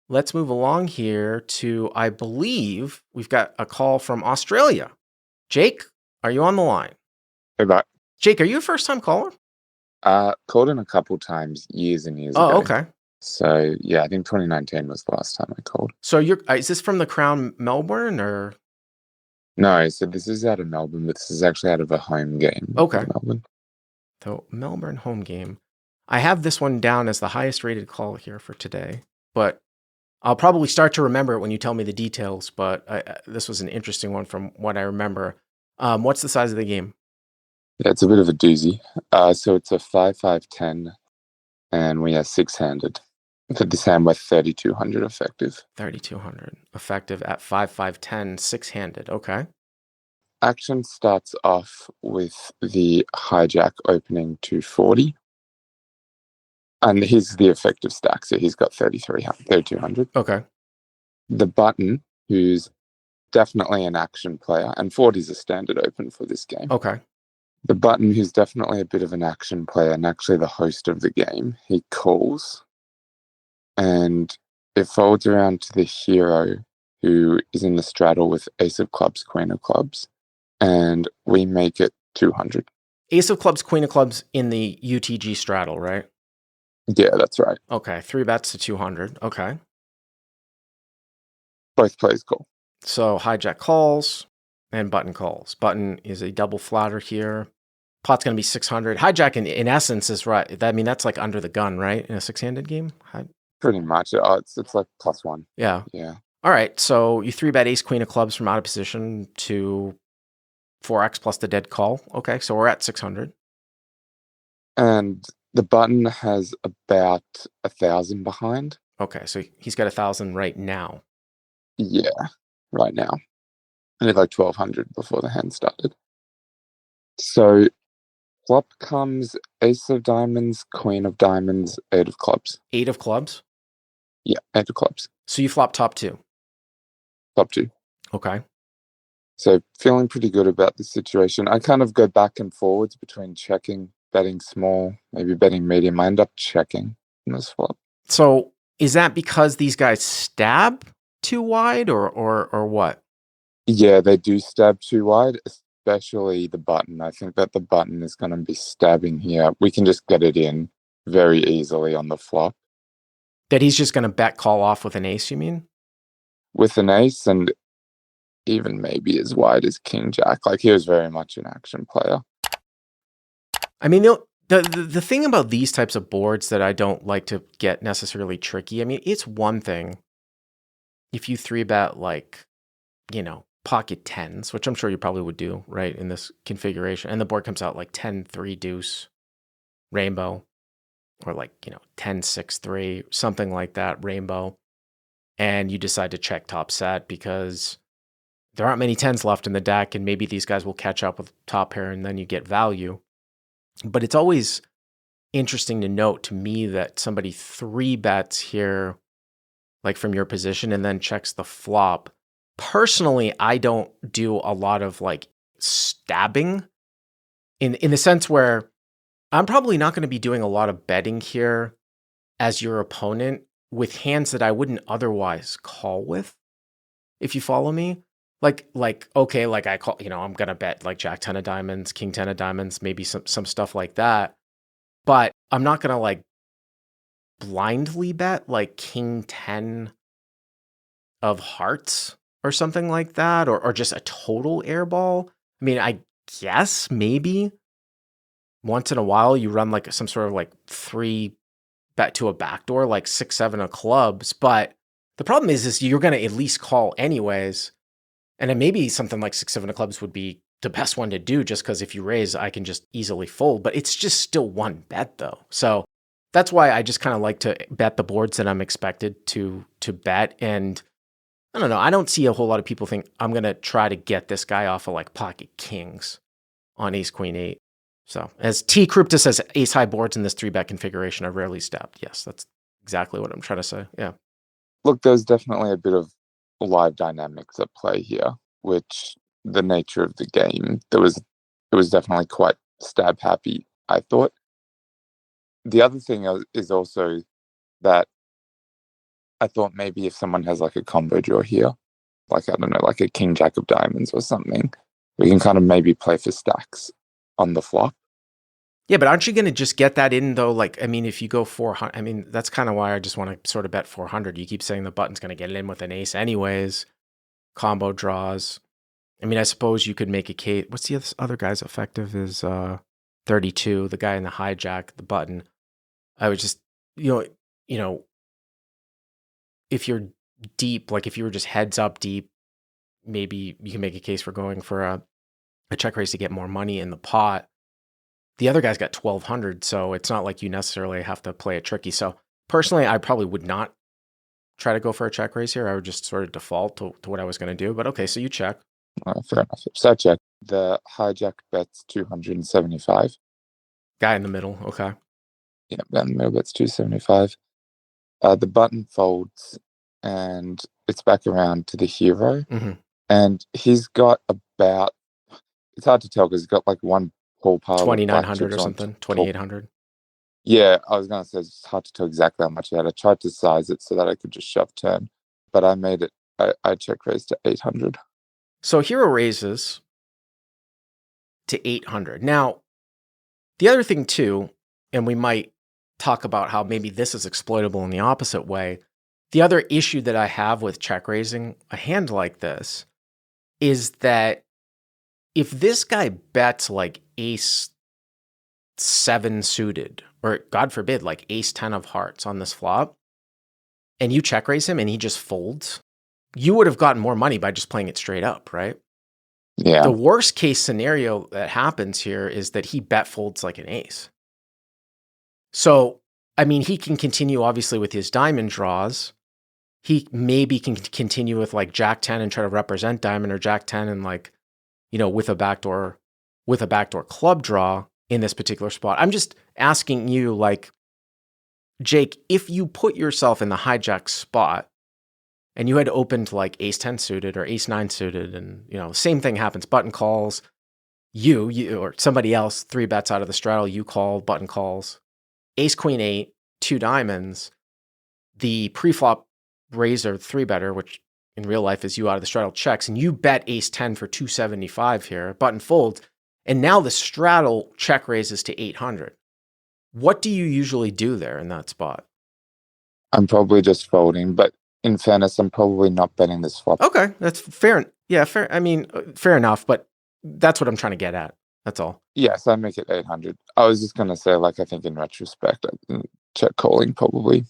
let's move along here to, I believe we've got a call from Australia. Jake, are you on the line? Hey, but Jake, are you a first-time caller? called in a couple times years and years Oh, ago. okay. So yeah, I think 2019 was the last time I called. So is this from the Crown Melbourne or? No, so this is out of Melbourne, but this is actually out of a home game Okay. of Melbourne. So Melbourne home game. I have this one down as the highest rated call here for today, but I'll probably start to remember it when you tell me the details, but this was an interesting one from what I remember. What's the size of the game? Yeah, it's a bit of a doozy. So it's a 5-5-10, and we are six-handed. For this hand, we're 3,200 effective. 3,200 effective at 5-5-10, six-handed. Okay. Action starts off with the hijack opening to 40. And here's the effective stack. So he's got 3,200. Okay. The button, who's definitely an action player, and 40 is a standard open for this game. Okay. The button, who's definitely a bit of an action player and actually the host of the game, he calls, and it folds around to the hero, who is in the straddle with ace of clubs, queen of clubs, and we make it 200. Ace of clubs, queen of clubs in the UTG straddle, right? Yeah, that's right. Okay. 3 bets to 200. Okay. Both players call. So hijack calls and button calls. Button is a double flatter here. Pot's going to be 600. Hijack in essence is right. I mean, that's like under the gun, right? In a six-handed game? Pretty much. It's like +1. Yeah. Yeah. All right. So you 3-bet ace, queen of clubs from out of position to 4x plus the dead call. Okay. So we're at 600. And the button has about 1,000 behind. Okay. So he's got 1,000 right now. Yeah, right now. And it's like 1,200 before the hand started. So flop comes ace of diamonds, queen of diamonds, 8 of clubs. 8 of clubs? Yeah, 8 of clubs. So you flop top 2. Top 2. Okay. So feeling pretty good about this situation. I kind of go back and forwards between checking, betting small, maybe betting medium. I end up checking in this flop. So is that because these guys stab too wide or what? Yeah, they do stab too wide, especially the button. I think that the button is going to be stabbing here. We can just get it in very easily on the flop. That he's just going to bet call off with an ace, you mean? With an ace and even maybe as wide as king jack. Like, he was very much an action player. I mean, the thing about these types of boards that I don't like to get necessarily tricky, I mean, it's one thing if you 3-bet like, pocket tens, which I'm sure you probably would do, right, in this configuration, and the board comes out like 10-3 deuce rainbow, or like, 10-6-3, something like that, rainbow, and you decide to check top set because there aren't many tens left in the deck, and maybe these guys will catch up with top pair, and then you get value. But it's always interesting to note to me that somebody 3-bets here, like from your position, and then checks the flop. Personally, I don't do a lot of like stabbing in the sense where I'm probably not going to be doing a lot of betting here as your opponent with hands that I wouldn't otherwise call with, if you follow me. Like, okay, like I call, I'm going to bet like Jack 10 of diamonds, King 10 of diamonds, maybe some stuff like that. But I'm not going to like blindly bet like King 10 of hearts or something like that, or just a total airball. I mean, I guess maybe once in a while you run like some sort of like 3-bet to a backdoor, like 6-7 of clubs. But the problem is you're going to at least call anyways. And then maybe something like 6-7 of clubs would be the best one to do, just because if you raise, I can just easily fold. But it's just still one bet though. So that's why I just kind of like to bet the boards that I'm expected to bet. And I don't know. I don't see a whole lot of people think I'm going to try to get this guy off of like pocket kings on ace, queen, 8. So as T Crypto says, ace high boards in this 3-bet configuration are rarely stabbed. Yes, that's exactly what I'm trying to say. Yeah. Look, there's definitely a bit of live dynamics at play here, which the nature of the game, it was definitely quite stab happy, I thought. The other thing is also that I thought maybe if someone has like a combo draw here, like I don't know, like a king jack of diamonds or something, we can kind of maybe play for stacks on the flop. Yeah, but aren't you going to just get that in though? Like, I mean, if you go 400, I mean, that's kind of why I just want to sort of bet 400. You keep saying the button's going to get it in with an ace anyways. Combo draws. I mean, I suppose you could make a case. What's the other guy's effective is 32. The guy in the hijack, the button. I would just, you know, if you're deep, like if you were just heads up deep, maybe you can make a case for going for a check raise to get more money in the pot. The other guy's got 1,200, so it's not like you necessarily have to play it tricky. So personally, I probably would not try to go for a check raise here. I would just sort of default to what I was going to do. But okay, so you check. Fair enough. So I check. The hijack bets 275. Guy in the middle, okay. Yeah, guy in the middle bets 275. The button folds and it's back around to the hero. Mm-hmm. And he's got about, it's hard to tell because he's got like one pool pile 2,900 or something, 2,800. Yeah, I was going to say it's hard to tell exactly how much he had. I tried to size it so that I could just shove turn, but I made it, I check raised to 800. So hero raises to 800. Now, the other thing too, and we might talk about how maybe this is exploitable in the opposite way. The other issue that I have with check raising a hand like this is that if this guy bets like ace 7 suited, or God forbid, like ace 10 of hearts on this flop, and you check raise him and he just folds, you would have gotten more money by just playing it straight up, right? Yeah. The worst case scenario that happens here is that he bet folds like an ace. So, I mean, he can continue obviously with his diamond draws. He maybe can continue with like Jack 10 and try to represent diamond, or Jack 10 and like, you know, with a backdoor club draw in this particular spot. I'm just asking you, like, Jake, if you put yourself in the hijack spot and you had opened like ace 10 suited or ace 9 suited, and, you know, same thing happens, button calls, you or somebody else 3 bets out of the straddle, you call, button calls, ace queen 8, 2 diamonds, the preflop raiser 3-better, which in real life is you out of the straddle, checks, and you bet ace 10 for 275 here, button folds, and now the straddle check raises to 800. What do you usually do there in that spot? I'm probably just folding, but in fairness, I'm probably not betting this flop. Okay, that's fair. Yeah, fair. I mean, fair enough, but that's what I'm trying to get at. That's all. Yes, I make it 800. I was just going to say, like, I think in retrospect, check calling probably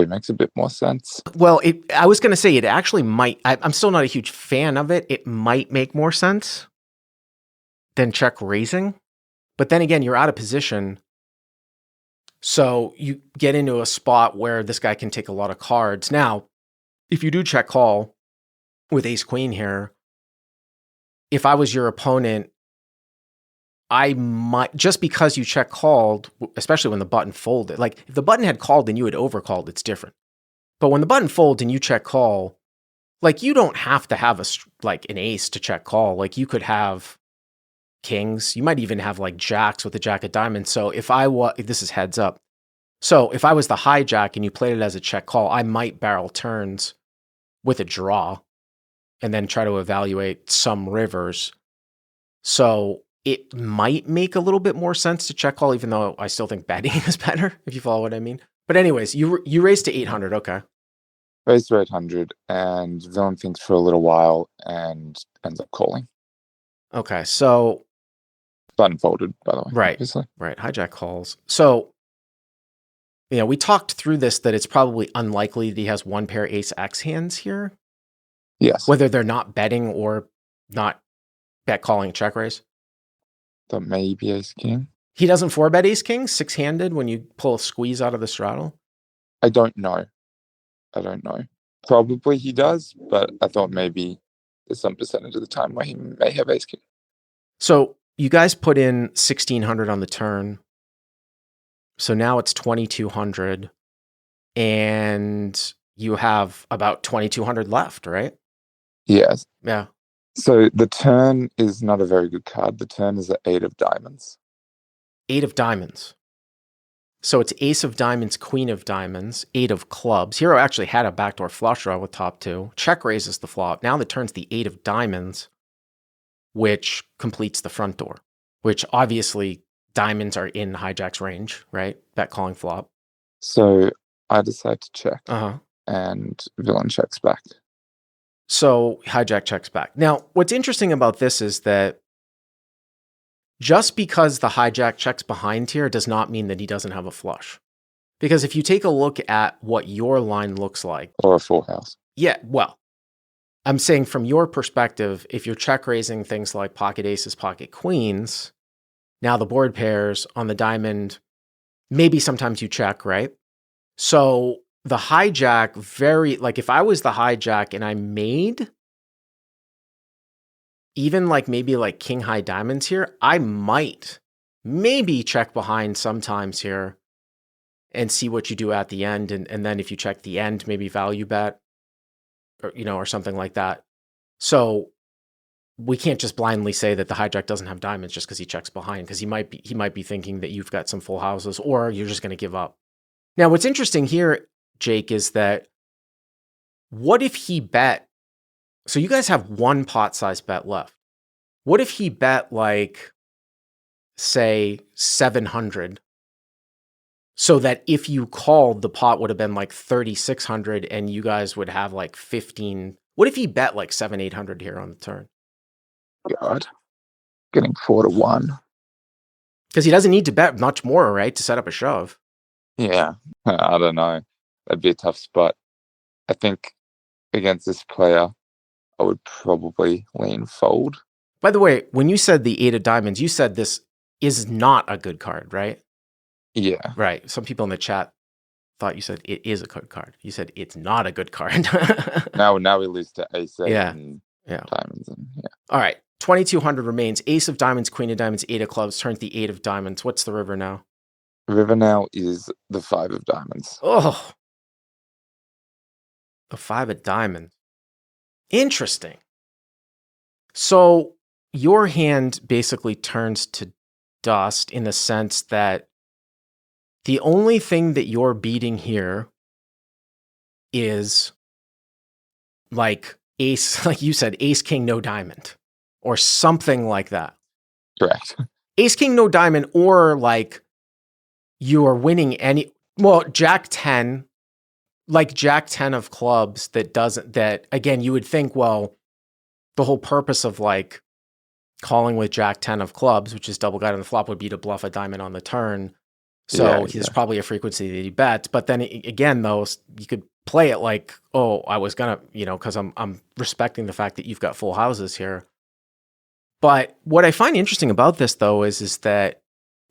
makes a bit more sense. Well, I was going to say it actually might. I'm still not a huge fan of it. It might make more sense than check raising. But then again, you're out of position. So you get into a spot where this guy can take a lot of cards. Now, if you do check call with ace queen here, if I was your opponent, I might, just because you check called, especially when the button folded, like if the button had called and you had overcalled, it's different. But when the button folds and you check call, like you don't have to have like an ace to check call. Like you could have kings. You might even have like jacks with the jack of diamonds. So if this is heads up. So if I was the hijack and you played it as a check call, I might barrel turns with a draw and then try to evaluate some rivers. So it might make a little bit more sense to check call, even though I still think betting is better, if you follow what I mean. But anyways, you raised to 800, okay. Raised to 800, and villain thinks for a little while and ends up calling. Okay, so... Button folded, by the way. Right, obviously. Right, hijack calls. So, you know, we talked through this, that it's probably unlikely that he has one pair ace-x hands here. Yes. Whether they're not betting or not bet calling check raise. So maybe ace-king? He doesn't 4-bet ace-king, 6-handed, when you pull a squeeze out of the straddle? I don't know. Probably he does, but I thought maybe there's some percentage of the time where he may have ace-king. So you guys put in 1,600 on the turn. So now it's 2,200. And you have about 2,200 left, right? Yes. Yeah. So the turn is not a very good card. The turn is an 8 of diamonds. 8 of diamonds. So it's ace of diamonds, queen of diamonds, 8 of clubs. Hero actually had a backdoor flush draw with top 2. Check raises the flop. Now the turn's the 8 of diamonds, which completes the front door, which obviously diamonds are in hijack's range, right? Bet calling flop. So I decide to check, Uh-huh. and villain checks back. So hijack checks back. Now, what's interesting about this is that just because the hijack checks behind here does not mean that he doesn't have a flush. Because if you take a look at what your line looks like. Or a full house. Yeah, well, I'm saying from your perspective, if you're check raising things like pocket aces, pocket queens, now the board pairs on the diamond, maybe sometimes you check, right? So the hijack if I was the hijack and I made even maybe king high diamonds here, I might maybe check behind sometimes here and see what you do at the end. And then if you check the end, maybe value bet or something like that. So we can't just blindly say that the hijack doesn't have diamonds just because he checks behind, because he might be thinking that you've got some full houses or you're just going to give up. Now, what's interesting here, Jake, is that what if he bet? So you guys have one pot size bet left. What if he bet say 700, so that if you called, the pot would have been 3,600 and you guys would have 15. What if he bet 700-800 here on the turn? God, getting 4-1. Because he doesn't need to bet much more, right, to set up a shove. Yeah, I don't know. That'd be a tough spot. I think against this player, I would probably lean fold. By the way, when you said the 8 of diamonds, you said this is not a good card, right? Yeah. Right. Some people in the chat thought you said it is a good card. You said it's not a good card. Now we lose to ace and diamonds. All right. 2,200 remains. Ace of diamonds, queen of diamonds, 8 of clubs, turns the 8 of diamonds. What's the river now? River now is the 5 of diamonds. Oh, the 5 of diamonds. Interesting. So your hand basically turns to dust in the sense that the only thing that you're beating here is ace, like you said, ace, king, no diamond, or something like that. Correct. Ace, king, no diamond, or you are winning Jack 10, Jack 10 of clubs that again, you would think, well, the whole purpose of calling with Jack 10 of clubs, which is double guide on the flop, would be to bluff a diamond on the turn. So there's probably a frequency that he bets. But then again, though, you could play it I was gonna, because I'm respecting the fact that you've got full houses here. But what I find interesting about this, though, is that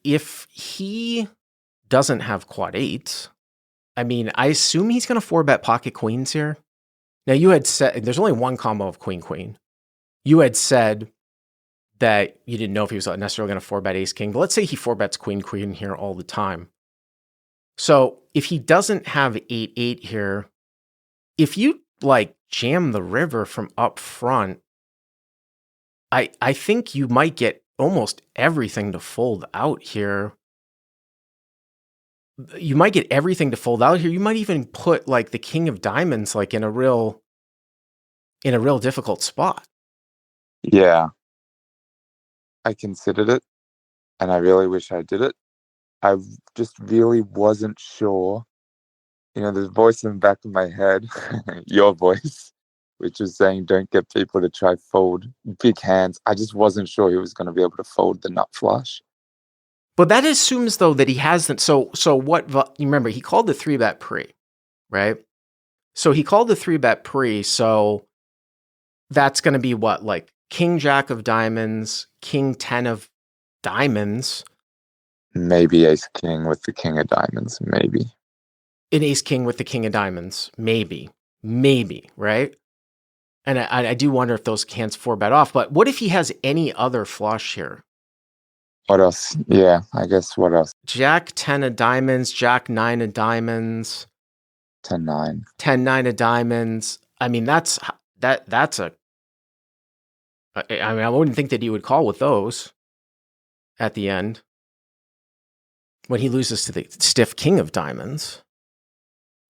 if he doesn't have quad 8s, I mean, I assume he's going to 4-bet pocket queens here. Now, you had said there's only one combo of queen. You had said that you didn't know if he was necessarily going to 4-bet ace king, but let's say he 4-bets queen here all the time. So if he doesn't have 8-8 here, if you jam the river from up front, I think you might get almost everything to fold out here. You might get everything to fold out here. You might even put the king of diamonds in a real difficult spot. Yeah. I considered it, and I really wish I did it. I just really wasn't sure. There's a voice in the back of my head, your voice, which was saying, don't get people to try fold big hands. I just wasn't sure he was going to be able to fold the nut flush. But that assumes, though, that he hasn't. So what? You remember, he called the 3-bet pre, right? So he called the 3-bet pre. So that's going to be what? King Jack of diamonds, King 10 of diamonds. Maybe ace king with the king of diamonds. Maybe. An ace king with the king of diamonds. Maybe, right? And I do wonder if those hands 4-bet off. But what if he has any other flush here? What else? Yeah, I guess what else? Jack 10 of diamonds, Jack 9 of diamonds. 10-9. 10-9 of diamonds. I mean, that's a... I wouldn't think that he would call with those at the end. when he loses to the stiff king of diamonds.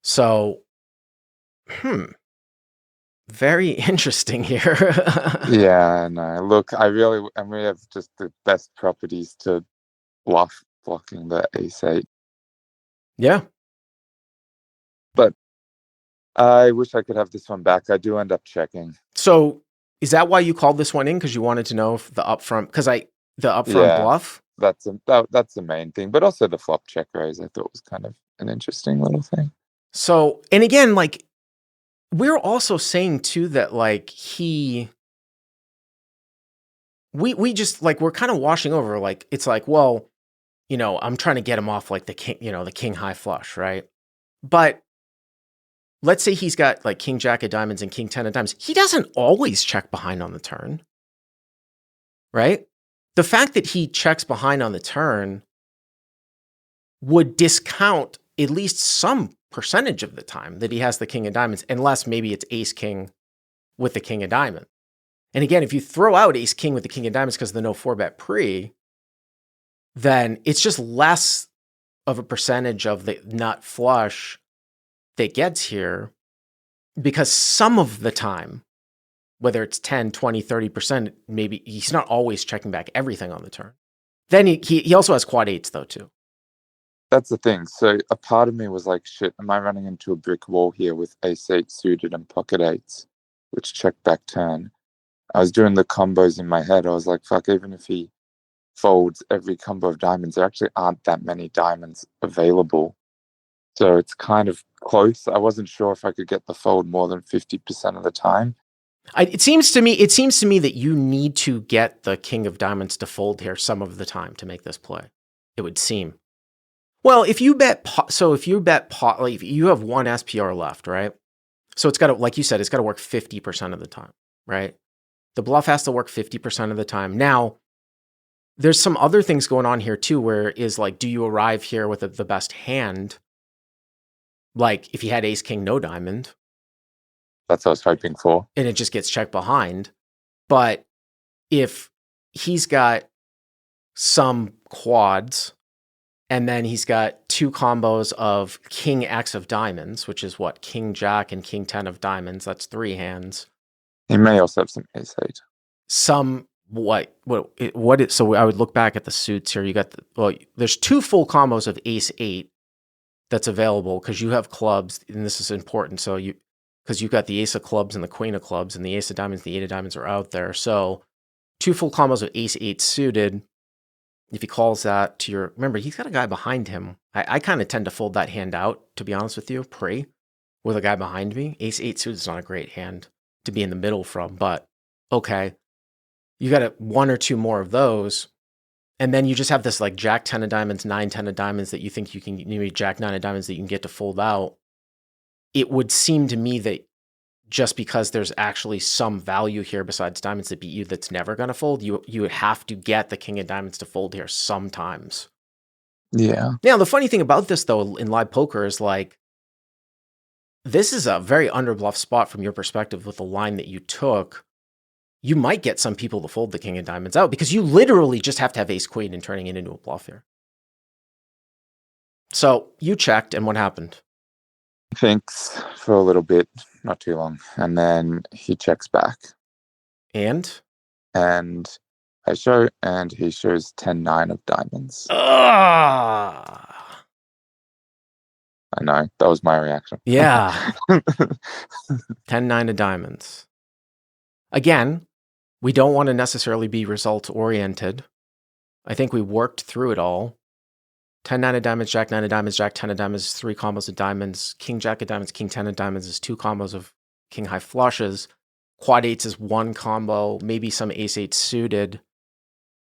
So, very interesting here. Yeah, no. Look, and we have just the best properties to bluff blocking the ace-8. Yeah. But I wish I could have this one back. I do end up checking. So is that why you called this one in? Because you wanted to know if the upfront, bluff? That's the main thing. But also the flop check raise I thought was kind of an interesting little thing. So, and again, like, we're also saying too that like we just like, we're kind of washing over, like, it's like, well, I'm trying to get him off like the king, the king high flush, right? But let's say he's got like king jack of diamonds and king 10 of diamonds. He doesn't always check behind on the turn, right? The fact that he checks behind on the turn would discount at least some percentage of the time that he has the king of diamonds, unless maybe it's ace king with the king of diamonds. And again, if you throw out ace king with the king of diamonds because of the no 4-bet pre, then it's just less of a percentage of the nut flush that gets here, because some of the time, whether it's 10, 20, 30%, maybe he's not always checking back everything on the turn. Then he also has quad eights though too. That's the thing. So a part of me was like, shit, am I running into a brick wall here with ace-8 suited and pocket eights, which check back turn? I was doing the combos in my head. I was like, fuck, even if he folds every combo of diamonds, there actually aren't that many diamonds available. So it's kind of close. I wasn't sure if I could get the fold more than 50% of the time. It seems to me that you need to get the king of diamonds to fold here some of the time to make this play. It would seem. Well, if you bet if you have one SPR left, right? So it's got to, like you said, it's got to work 50% of the time, right? The bluff has to work 50% of the time. Now, there's some other things going on here too, where is like, do you arrive here with the best hand? Like if you had ace king no diamond. That's what I was hoping for. And it just gets checked behind. But if he's got some quads, and then he's got two combos of king X of diamonds, which is what? King Jack and king 10 of diamonds. That's three hands. He may also have some ace-8. So I would look back at the suits here. You got there's two full combos of ace-8 that's available because you have clubs, and this is important. So because you've got the ace of clubs and the queen of clubs, and the ace of diamonds, the 8 of diamonds are out there. So two full combos of ace-8 suited. If he calls that to remember, he's got a guy behind him. I kind of tend to fold that hand out, to be honest with you, with a guy behind me. Ace-8 suited is not a great hand to be in the middle from, but okay. You got one or two more of those, and then you just have this like jack 10 of diamonds, 9, 10 of diamonds that you think you can, maybe jack 9 of diamonds that you can get to fold out. It would seem to me that just because there's actually some value here besides diamonds that beat you that's never going to fold, you have to get the king of diamonds to fold here sometimes. Yeah. Now, the funny thing about this, though, in live poker is like, this is a very underbluff spot from your perspective with the line that you took. You might get some people to fold the king of diamonds out because you literally just have to have ace queen and turning it into a bluff here. So you checked, and what happened? Thinks for a little bit, not too long, and then he checks back. And I show, and he shows 10-9 of diamonds. I know, that was my reaction. Yeah. 10-9 of diamonds. Again, we don't want to necessarily be result-oriented. I think we worked through it all. 10-9 of diamonds, jack 9 of diamonds, jack 10 of diamonds is three combos of diamonds. King jack of diamonds, king 10 of diamonds is two combos of king high flushes. Quad eights is one combo, maybe some ace-8 suited.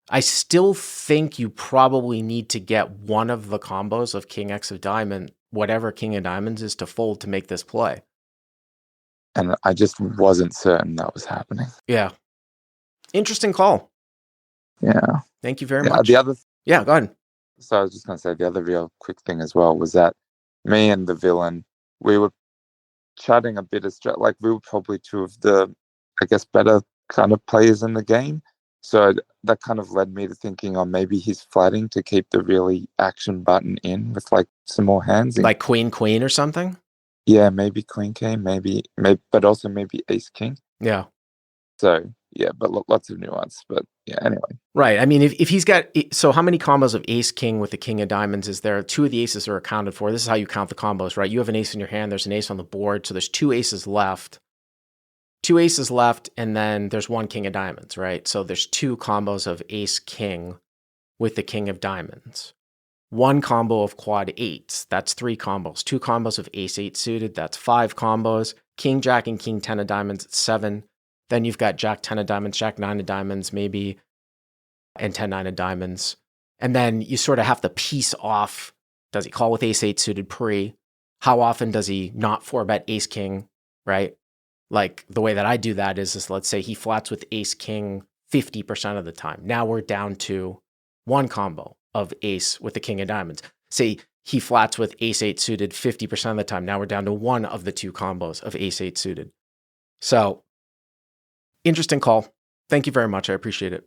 I still think you probably need to get one of the combos of king X of diamond, whatever king of diamonds is, to fold to make this play. And I just wasn't certain that was happening. Yeah. Interesting call. Yeah. Thank you very much. Go ahead. So I was just going to say the other real quick thing as well was that me and the villain, we were chatting a bit like we were probably two of the, I guess, better kind of players in the game. So that kind of led me to thinking, oh, maybe he's flatting to keep the really action button in with like some more hands. Like queen, queen or something? Yeah, maybe queen king, maybe, but also maybe ace king. Yeah. So yeah, but lots of nuance. But yeah, anyway. Right. I mean, if he's got, so how many combos of ace king with the king of diamonds is there? Two of the aces are accounted for. This is how you count the combos, right? You have an ace in your hand. There's an ace on the board. So there's two aces left. Two aces left, and then there's one king of diamonds, right? So there's two combos of ace king with the king of diamonds. One combo of quad eights, that's three combos. Two combos of ace eight suited, that's five combos. King jack and king 10 of diamonds, it's seven. Then you've got jack 10 of diamonds, jack 9 of diamonds, maybe, and 10 9 of diamonds. And then you sort of have to piece off, does he call with ace eight suited pre? How often does he not 4-bet ace king, right? Like the way that I do that is let's say he flats with ace king 50% of the time. Now we're down to one combo of ace with the king of diamonds. Say he flats with ace eight suited 50% of the time. Now we're down to one of the two combos of ace eight suited. So interesting call. Thank you very much. I appreciate it.